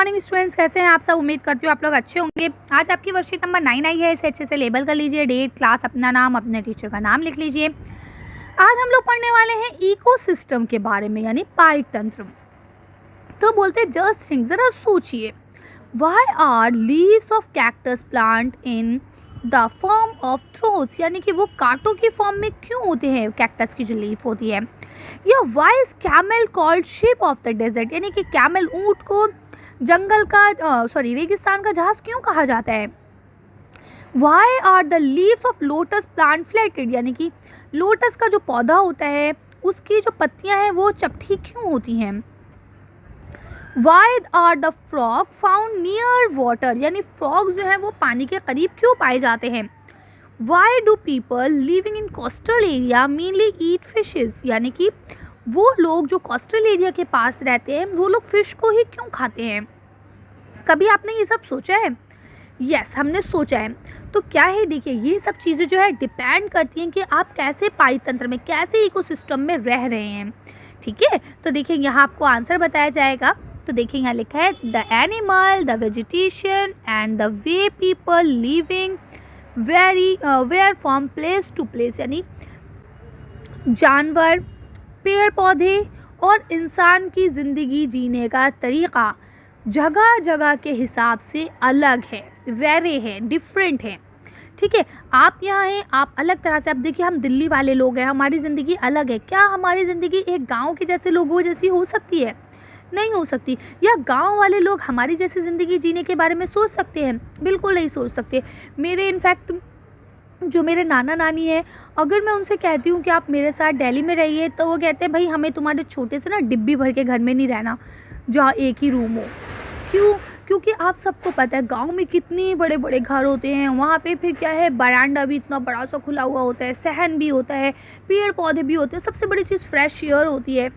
Morning students, कैसे हैं आप सब। उम्मीद करती हूँ आप लोग अच्छे होंगे। आज आपकी वर्कशीट नंबर 9 आई है, इसे अच्छे से लेबल कर लीजिए। डेट, क्लास, अपना नाम, अपने टीचर का नाम लिख लीजिए। आज हम लोग पढ़ने वाले हैं इकोसिस्टम के बारे में, यानी पारिक तंत्र। तो बोलते जस्ट थिंक, जरा सोचिए, why are leaves of cactus plant in the form of thorns, यानी कि वो कांटों की फॉर्म में क्यों होते हैं कैक्टस की जो लीफ होती है। या why is camel called ship of the desert, यानी कि कैमल ऊंट को जंगल का रेगिस्तान का जहाज क्यों कहा जाता है। Why are the leaves of lotus plant flatted, यानी कि लोटस का जो पौधा होता है उसकी जो पत्तियां हैं वो चपटी क्यों होती हैं। Why are the frog found near water, यानी फ्रॉग जो है वो पानी के करीब क्यों पाए जाते हैं। Why do people living in coastal area mainly eat fishes, यानी कि वो लोग जो कोस्टल एरिया के पास रहते हैं वो लोग फिश को ही क्यों खाते हैं। कभी आपने ये सब सोचा है? यस, हमने सोचा है। तो क्या है, देखिए ये सब चीज़ें जो है डिपेंड करती हैं कि आप कैसे पारिक तंत्र में, कैसे इकोसिस्टम में रह रहे हैं। ठीक है, तो देखिए यहाँ आपको आंसर बताया जाएगा। तो देखिए यहाँ लिखा है the animal, the vegetation and the way people living vary from place to place, यानी जानवर, पेड़ पौधे और इंसान की ज़िंदगी जीने का तरीक़ा जगह जगह के हिसाब से अलग है, वेरे है, डिफरेंट है। ठीक है, आप यहाँ हैं, आप अलग तरह से, अब देखिए हम दिल्ली वाले लोग हैं, हमारी ज़िंदगी अलग है। क्या हमारी ज़िंदगी एक गांव के जैसे लोगों जैसी हो सकती है? नहीं हो सकती। या गांव वाले लोग हमारी जैसी ज़िंदगी जीने के बारे में सोच सकते हैं? बिल्कुल नहीं सोच सकते। इनफैक्ट जो मेरे नाना नानी है, अगर मैं उनसे कहती हूँ कि आप मेरे साथ दिल्ली में रहिए, तो वो कहते हैं भाई हमें तुम्हारे छोटे से ना डिब्बी भर के घर में नहीं रहना जहाँ एक ही रूम हो। क्यों? क्योंकि आप सबको पता है गांव में कितने बड़े बड़े घर होते हैं। वहाँ पे फिर क्या है, बरांडा भी इतना बड़ा सा खुला हुआ होता है, सहन भी होता है, पेड़ पौधे भी होते हैं, सबसे बड़ी चीज़ फ्रेश एयर होती है।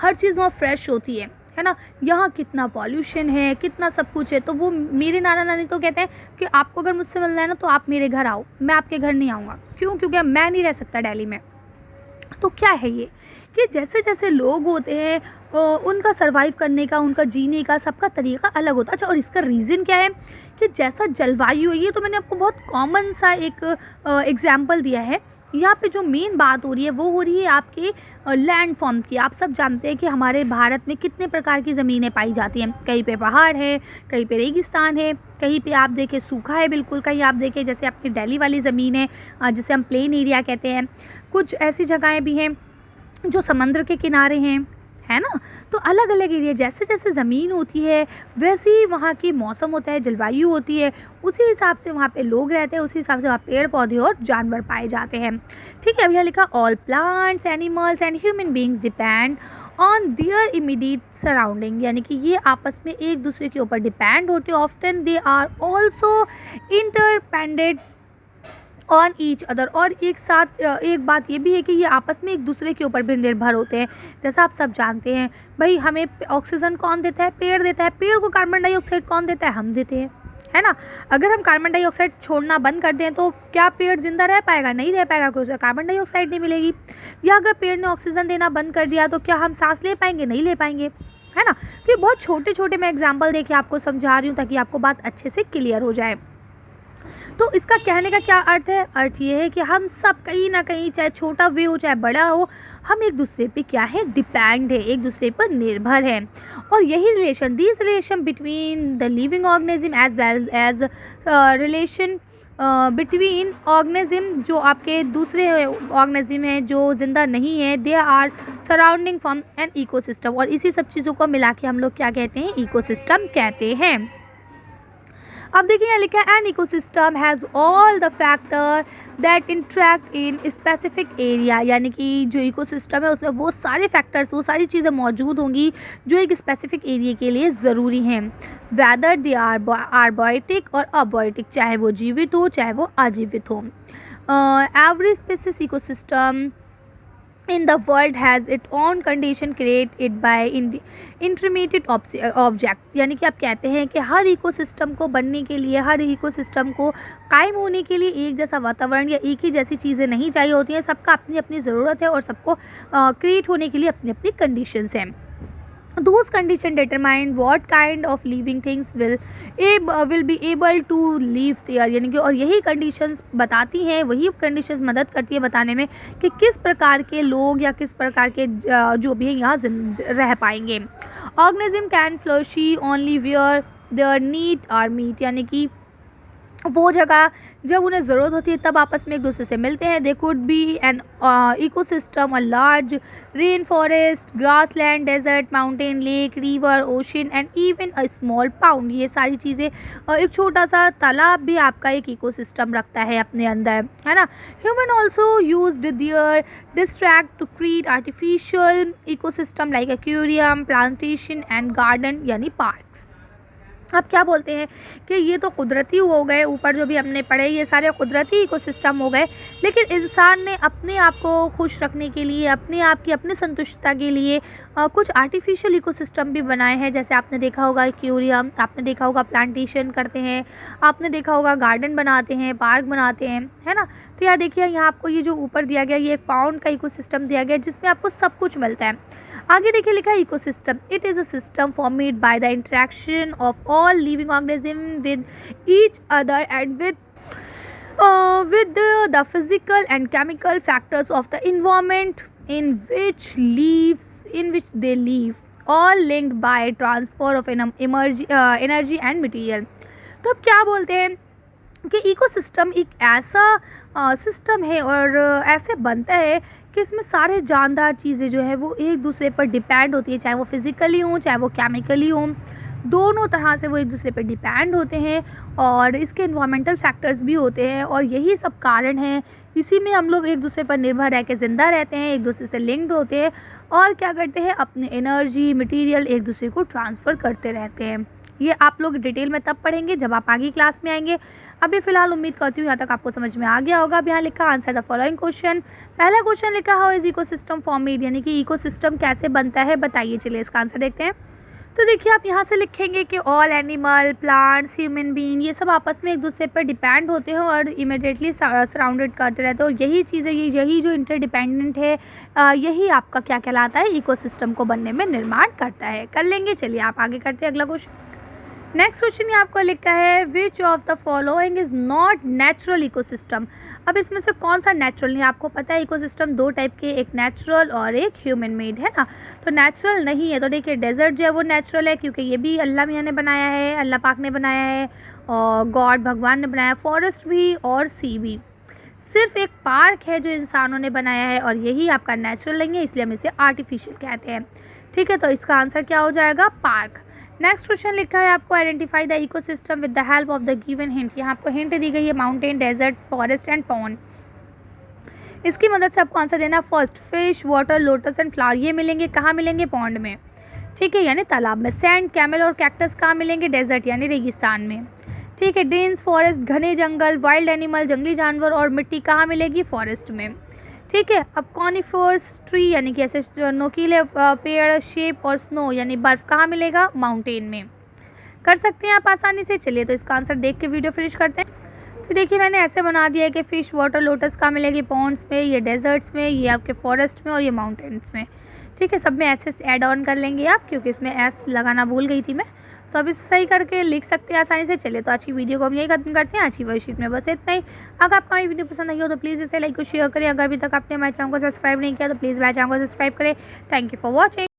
हर चीज़ वहाँ फ्रेश होती है ना। यहाँ कितना पॉल्यूशन है, कितना सब कुछ है। तो वो मेरे नाना नानी तो कहते हैं कि आपको अगर मुझसे मिलना है ना तो आप मेरे घर आओ, मैं आपके घर नहीं आऊँगा। क्यों? क्योंकि मैं नहीं रह सकता दिल्ली में। तो क्या है ये कि जैसे जैसे लोग होते हैं उनका सर्वाइव करने का, उनका जीने का सबका तरीका अलग होता है। अच्छा, और इसका रीज़न क्या है कि जैसा जलवायु है, ये तो मैंने आपको बहुत कॉमन सा एक एग्जाम्पल दिया है। यहाँ पे जो मेन बात हो रही है वो हो रही है आपके लैंड फॉर्म की। आप सब जानते हैं कि हमारे भारत में कितने प्रकार की ज़मीनें पाई जाती हैं। कहीं पे पहाड़ है, कहीं पे रेगिस्तान है, कहीं पे आप देखें सूखा है बिल्कुल, कहीं आप देखें जैसे अपनी दिल्ली वाली ज़मीन है जिसे हम प्लेन एरिया कहते हैं। कुछ ऐसी जगहें भी हैं जो समंदर के किनारे हैं, है ना। तो अलग अलग एरिया, जैसे जैसे ज़मीन होती है वैसे ही वहाँ की मौसम होता है, जलवायु होती है, उसी हिसाब से वहाँ पे लोग रहते हैं, उसी हिसाब से वहाँ पेड़ पौधे और जानवर पाए जाते हैं। ठीक है, अब यहाँ लिखा all plants, animals and human beings depend on their immediate surrounding, यानी कि ये आपस में एक दूसरे के ऊपर डिपेंड होते हैं। Often they are also interdependent on each other, और एक साथ एक बात ये भी है कि ये आपस में एक दूसरे के ऊपर भी निर्भर होते हैं। जैसा आप सब जानते हैं भाई, हमें ऑक्सीजन कौन देता है? पेड़ देता है। पेड़ को कार्बन डाइऑक्साइड कौन देता है? हम देते हैं, है ना। अगर हम कार्बन डाइऑक्साइड छोड़ना बंद कर दें तो क्या पेड़ जिंदा रह पाएगा? नहीं रह पाएगा, क्योंकि उसे कार्बन डाइऑक्साइड नहीं मिलेगी। या अगर पेड़ ने ऑक्सीजन देना बंद कर दिया तो क्या हम सांस ले पाएंगे? नहीं ले पाएंगे, है ना। तो ये बहुत छोटे छोटे मैं एग्जाम्पल देके आपको समझा रही हूँ ताकि आपको बात अच्छे से क्लियर हो जाए। तो इसका कहने का क्या अर्थ है? अर्थ ये है कि हम सब कहीं ना कहीं, चाहे छोटा वे हो चाहे बड़ा हो, हम एक दूसरे पे क्या है, डिपेंड है, एक दूसरे पर निर्भर है। और यही relation, this relation between the living organism as well as relation between organism, जो आपके दूसरे ऑर्गेनिज्म हैं जो ज़िंदा नहीं है, they are surrounding from an ecosystem. और इसी सब चीज़ों को मिला के हम लोग क्या कहते हैं? इकोसिस्टम कहते हैं। अब देखिए यहाँ लिखा है an ecosystem has all the factor that interact in specific area, यानी कि जो इकोसिस्टम है उसमें वो सारे फैक्टर्स, वो सारी चीज़ें मौजूद होंगी जो एक स्पेसिफिक एरिया के लिए ज़रूरी हैं। वेदर दे आर बायोटिक और अबायोटिक, चाहे वो जीवित हो चाहे वो अजीवित हो। Every species ecosystem in the world has its own condition created by intermediate objects, यानी कि आप कहते हैं कि हर इकोसिस्टम को बनने के लिए, हर इकोसिस्टम को कायम होने के लिए एक जैसा वातावरण या एक ही जैसी चीज़ें नहीं चाहिए होती हैं। सबका अपनी अपनी ज़रूरत है और सबको क्रिएट होने के लिए अपनी अपनी कंडीशंस हैं। those conditions determine what kind of living things will be able to live there, यानी कि और यही conditions बताती हैं, वही conditions मदद करती है बताने में कि किस प्रकार के लोग या किस प्रकार के जो भी हैं यहाँ रह पाएंगे। organism can flourish only where their need are meet, यानी कि वो जगह जब उन्हें ज़रूरत होती है तब आपस में एक दूसरे से मिलते हैं। They could be an ecosystem, a large rain forest, grass land, desert, mountain, lake, river, ocean and even a small pond. ये सारी चीज़ें एक छोटा सा तालाब भी आपका एक इकोसिस्टम रखता है अपने अंदर, है ना। Human also used their distract to create artificial ecosystem like aquarium, plantation and garden यानी पार्क्स। अब क्या बोलते हैं कि ये तो कुदरती हो गए, ऊपर जो भी हमने पढ़े ये सारे कुदरती इकोसिस्टम हो गए, लेकिन इंसान ने अपने आप को खुश रखने के लिए, अपने आप की अपनी संतुष्टता के लिए कुछ आर्टिफिशियल इकोसिस्टम भी बनाए हैं। जैसे आपने देखा होगा एक्वेरियम, आपने देखा होगा प्लांटेशन करते हैं, आपने देखा होगा गार्डन बनाते हैं, पार्क बनाते हैं, है ना। तो यार देखिए यहाँ आपको ये जो ऊपर दिया गया ये एक पाउंड का इकोसिस्टम दिया गया जिसमें आपको सब कुछ मिलता है। आगे देखिए लिखा है ecosystem, it is a system formed by the interaction of all living organism with each other and with the physical and chemical factors of the environment in which they live, all linked by transfer of energy and material। तो अब क्या बोलते हैं कि ecosystem एक ऐसा system है और ऐसे बनता है कि इसमें सारे जानदार चीज़ें जो है वो एक दूसरे पर डिपेंड होती है, चाहे वो फिज़िकली हों चाहे वो केमिकली हों, दोनों तरह से वो एक दूसरे पर डिपेंड होते हैं और इसके इन्वायरमेंटल फैक्टर्स भी होते हैं और यही सब कारण हैं। इसी में हम लोग एक दूसरे पर निर्भर रह के ज़िंदा रहते हैं, एक दूसरे से लिंक्ड होते हैं और क्या करते हैं, अपने एनर्जी मटेरियल एक दूसरे को ट्रांसफ़र करते रहते हैं। ये आप लोग डिटेल में तब पढ़ेंगे जब आप आगे क्लास में आएंगे। अभी फ़िलहाल उम्मीद करती हूँ यहाँ तक आपको समझ में आ गया होगा। अब यहाँ लिखा आंसर द फॉलोइंग क्वेश्चन। पहला क्वेश्चन लिखा हाउ इज इकोसिस्टम फॉर्मेड, यानी कि इकोसिस्टम कैसे बनता है बताइए। चलिए इसका आंसर देखते हैं। तो देखिए आप यहाँ से लिखेंगे कि all animal, plants, human being ये सब आपस में एक दूसरे पर डिपेंड होते हैं और इमीडिएटली सराउंडेड करते रहते हैं और यही चीज़ें यही जो इंटरडिपेंडेंट है यही आपका क्या कहलाता है, इकोसिस्टम को बनने में निर्माण करता है। कर लेंगे। चलिए आप आगे करते हैं अगला क्वेश्चन। नेक्स्ट क्वेश्चन ये आपको लिखा है which of the following is not natural ecosystem. अब इसमें से कौन सा नेचुरल नहीं, आपको पता है इकोसिस्टम दो टाइप के, एक नेचुरल और एक ह्यूमन मेड, है ना। तो नेचुरल नहीं है तो देखिए डेजर्ट जो है वो नेचुरल है क्योंकि ये भी अल्लाह मियाँ ने बनाया है, अल्लाह पाक ने बनाया है और गॉड भगवान ने बनाया। फॉरेस्ट भी और सी भी। सिर्फ एक पार्क है जो इंसानों ने बनाया है और यही आपका नेचुरल नहीं है, इसलिए हम इसे आर्टिफिशियल कहते हैं। ठीक है, तो इसका आंसर क्या हो जाएगा, पार्क। नेक्स्ट क्वेश्चन लिखा है आपको identify the ecosystem with the help of the given hint. यहाँ आपको हिंट दी गई है mountain, desert, forest and pond. इसकी मदद से आपको आंसर देना। First fish, water, lotus and flower ये मिलेंगे कहाँ मिलेंगे, पॉन्ड में। ठीक है, यानी तालाब में। सैंड, कैमल और कैक्टस कहाँ मिलेंगे, डेजर्ट यानी रेगिस्तान में। ठीक है, डेंस फॉरेस्ट घने जंगल, वाइल्ड एनिमल जंगली जानवर और मिट्टी कहाँ मिलेगी, फॉरेस्ट में। ठीक है, अब कॉनिफर्स ट्री यानी कि ऐसे नोकीले पेड़, शेप और स्नो यानी बर्फ़ कहाँ मिलेगा, माउंटेन में। कर सकते हैं आप आसानी से। चलिए तो इसका आंसर देख के वीडियो फिनिश करते हैं। तो देखिए मैंने ऐसे बना दिया है कि फ़िश, वाटर, लोटस कहाँ मिलेगी, पॉन्ड्स में, ये डेजर्ट्स में, ये आपके फॉरेस्ट में और ये माउंटेन्स में। ठीक है, सब में ऐसे ऐड ऑन कर लेंगे आप क्योंकि इसमें एस लगाना भूल गई थी मैं, तो अब इसे सही करके लिख सकते हैं आसानी से। चलिए तो आज की वीडियो को हम यही खत्म करते हैं। आज की वर्कशीट में बस इतना ही। अगर आपको हमारी वीडियो पसंद आई हो तो प्लीज़ इसे लाइक और शेयर करें। अगर अभी तक आपने हमारे चैनल को सब्सक्राइब नहीं किया तो प्लीज़ हमारे चैनल को सब्सक्राइब करें। Thank you for watching.